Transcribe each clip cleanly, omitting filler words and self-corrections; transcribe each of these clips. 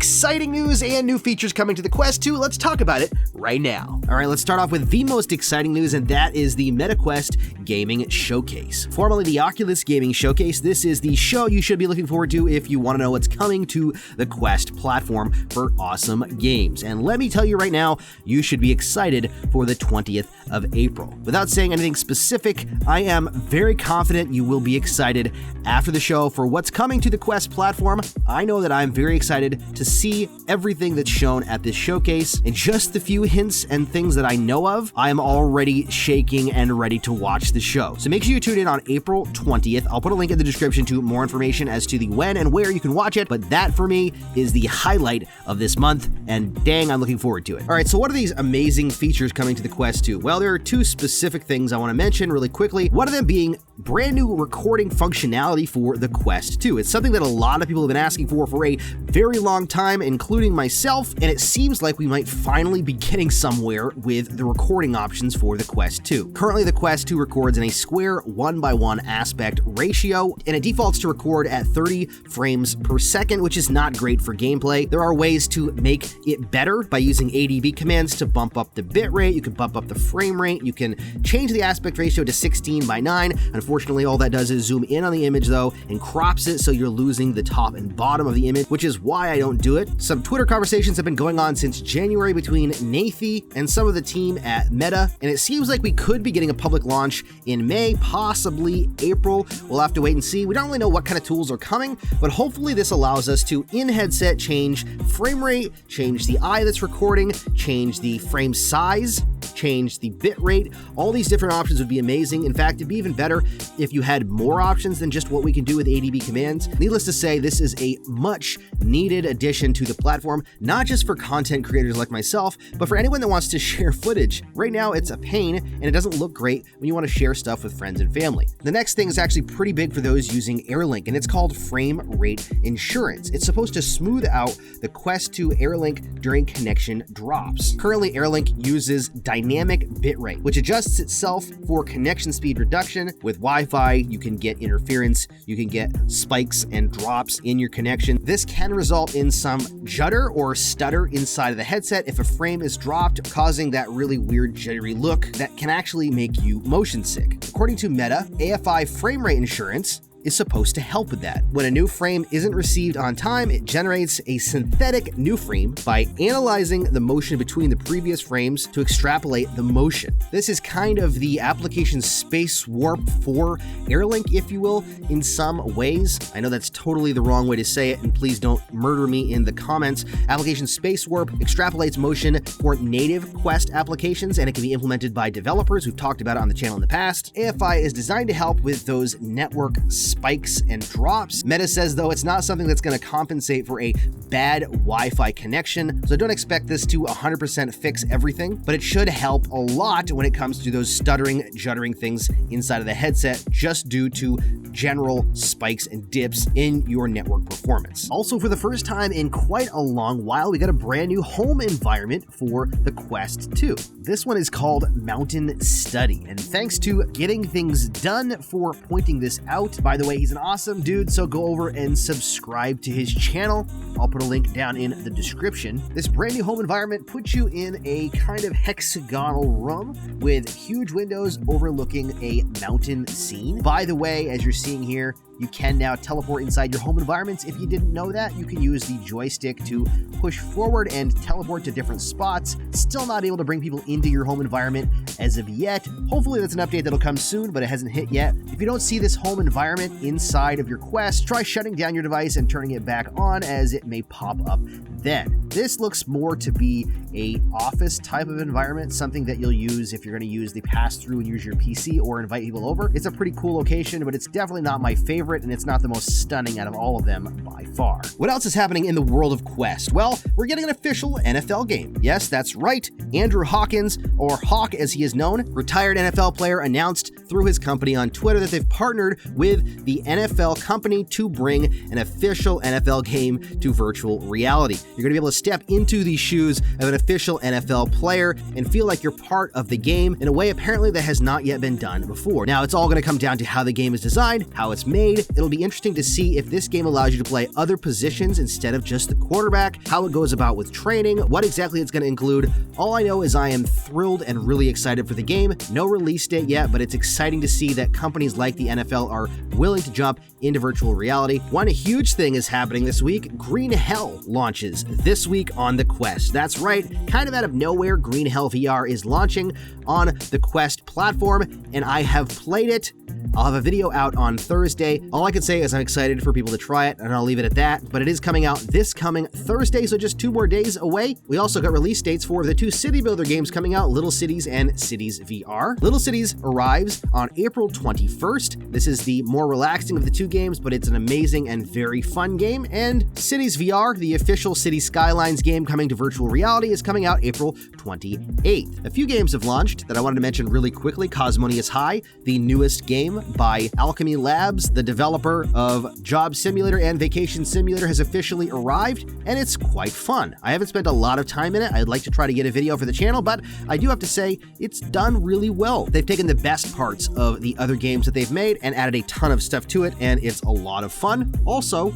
exciting news and new features coming to the Quest 2. Let's talk about it right now. All right, let's start off with the most exciting news, and that is the MetaQuest Gaming Showcase. Formerly the Oculus Gaming Showcase, this is the show you should be looking forward to if you want to know what's coming to the Quest platform for awesome games. And let me tell you right now, you should be excited for the 20th of April. Without saying anything specific, I am very confident you will be excited after the show for what's coming to the Quest platform. I know that I'm very excited to see everything that's shown at this showcase, and just the few hints and things that I know of, I am already shaking and ready to watch the show. So make sure you tune in on April 20th. I'll put a link in the description to more information as to the when and where you can watch it, but that for me is the highlight of this month, and dang, I'm looking forward to it. All right, so what are these amazing features coming to the Quest 2? Well, there are two specific things I want to mention really quickly. One of them being brand new recording functionality for the Quest 2. It's something that a lot of people have been asking for a very long time, including myself, and it seems like we might finally be getting somewhere with the recording options for the Quest 2. Currently, the Quest 2 records in a square 1:1 aspect ratio, and it defaults to record at 30 frames per second, which is not great for gameplay. There are ways to make it better by using ADB commands to bump up the bitrate. You can bump up the frame rate. You can change the aspect ratio to 16:9. Unfortunately, all that does is zoom in on the image though and crops it so you're losing the top and bottom of the image, which is why I don't do it. Some Twitter conversations have been going on since January between Nathy and some of the team at Meta, and it seems like we could be getting a public launch in May, possibly April. We'll have to wait and see. We don't really know what kind of tools are coming, but hopefully this allows us to in-headset change frame rate, change the eye that's recording, change the frame size, change the bit rate. All these different options would be amazing. In fact, it'd be even better if you had more options than just what we can do with ADB commands. Needless to say, this is a much needed addition to the platform, not just for content creators like myself, but for anyone that wants to share footage. Right now, it's a pain and it doesn't look great when you want to share stuff with friends and family. The next thing is actually pretty big for those using AirLink, and it's called frame rate insurance. It's supposed to smooth out the Quest 2 AirLink during connection drops. Currently, AirLink uses dynamic bitrate, which adjusts itself for connection speed reduction. With Wi-Fi, you can get interference, you can get spikes and drops in your connection. This can result in some judder or stutter inside of the headset if a frame is dropped, causing that really weird jittery look that can actually make you motion sick. According to Meta, AFI frame rate insurance is supposed to help with that. When a new frame isn't received on time, it generates a synthetic new frame by analyzing the motion between the previous frames to extrapolate the motion. This is kind of the application space warp for AirLink, if you will, in some ways. I know that's totally the wrong way to say it, and please don't murder me in the comments. Application space warp extrapolates motion for native Quest applications, and it can be implemented by developers. We've talked about it on the channel in the past. AFI is designed to help with those network spikes and drops. Meta says, though, it's not something that's going to compensate for a bad Wi-Fi connection, so don't expect this to 100% fix everything, but it should help a lot when it comes to those stuttering, juddering things inside of the headset, just due to general spikes and dips in your network performance. Also, for the first time in quite a long while, we got a brand new home environment for the Quest 2. This one is called Mountain Study, and thanks to Getting Things Done for pointing this out. By the way, he's an awesome dude, so go over and subscribe to his channel. I'll put a link down in the description. This brand new home environment puts you in a kind of hexagonal room with huge windows overlooking a mountain scene. By the way, as you're seeing here, you can now teleport inside your home environments. If you didn't know that, you can use the joystick to push forward and teleport to different spots. Still not able to bring people into your home environment as of yet. Hopefully that's an update that'll come soon, but it hasn't hit yet. If you don't see this home environment inside of your Quest, try shutting down your device and turning it back on, as it may pop up then. This looks more to be a office type of environment, something that you'll use if you're going to use the pass-through and use your PC or invite people over. It's a pretty cool location, but it's definitely not my favorite, and it's not the most stunning out of all of them by far. What else is happening in the world of Quest? Well, we're getting an official NFL game. Yes, that's right. Andrew Hawkins, or Hawk as he is known, retired NFL player, announced through his company on Twitter that they've partnered with the NFL company to bring an official NFL game to virtual reality. You're going to be able to step into the shoes of an official NFL player and feel like you're part of the game in a way apparently that has not yet been done before. Now, it's all going to come down to how the game is designed, how it's made, made. It'll be interesting to see if this game allows you to play other positions instead of just the quarterback, how it goes about with training, what exactly it's going to include. All I know is I am thrilled and really excited for the game. No release date yet, but it's exciting to see that companies like the NFL are willing to jump into virtual reality. One huge thing is happening this week. Green Hell launches this week on the Quest. That's right, kind of out of nowhere, Green Hell VR is launching on the Quest platform, and I have played it. I'll have a video out on Thursday. All I can say is I'm excited for people to try it, and I'll leave it at that. But it is coming out this coming Thursday, so just 2 more days away. We also got release dates for the 2 city builder games coming out, Little Cities and Cities VR. Little Cities arrives on April 21st. This is the more relaxing of the 2 games, but it's an amazing and very fun game. And Cities VR, the official City Skylines game coming to virtual reality, is coming out April 28th. A few games have launched that I wanted to mention really quickly. Cosmonious High, the newest game by Alchemy Labs, the developer of Job Simulator and Vacation Simulator, has officially arrived, and it's quite fun. I haven't spent a lot of time in it. I'd like to try to get a video for the channel, but I do have to say it's done really well. They've taken the best parts of the other games that they've made and added a ton of stuff to it, and it's a lot of fun. Also,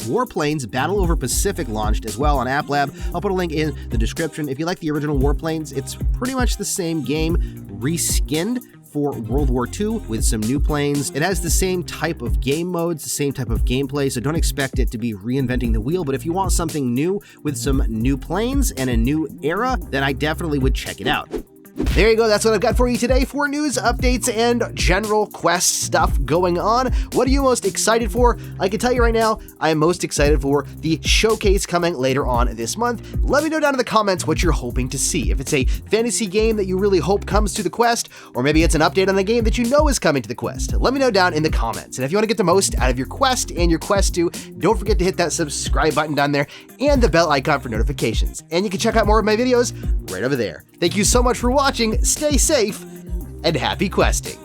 Warplanes Battle Over Pacific launched as well on App Lab. I'll put a link in the description. If you like the original Warplanes, it's pretty much the same game, reskinned for World War II with some new planes. It has the same type of game modes, the same type of gameplay, so don't expect it to be reinventing the wheel, but if you want something new with some new planes and a new era, then I definitely would check it out. There you go, that's what I've got for you today for news, updates, and general Quest stuff going on. What are you most excited for? I can tell you right now, I am most excited for the showcase coming later on this month. Let me know down in the comments what you're hoping to see. If it's a fantasy game that you really hope comes to the Quest, or maybe it's an update on the game that you know is coming to the Quest. Let me know down in the comments. And if you want to get the most out of your Quest and your Quest 2, don't forget to hit that subscribe button down there and the bell icon for notifications. And you can check out more of my videos right over there. Thank you so much for watching, stay safe, and happy questing!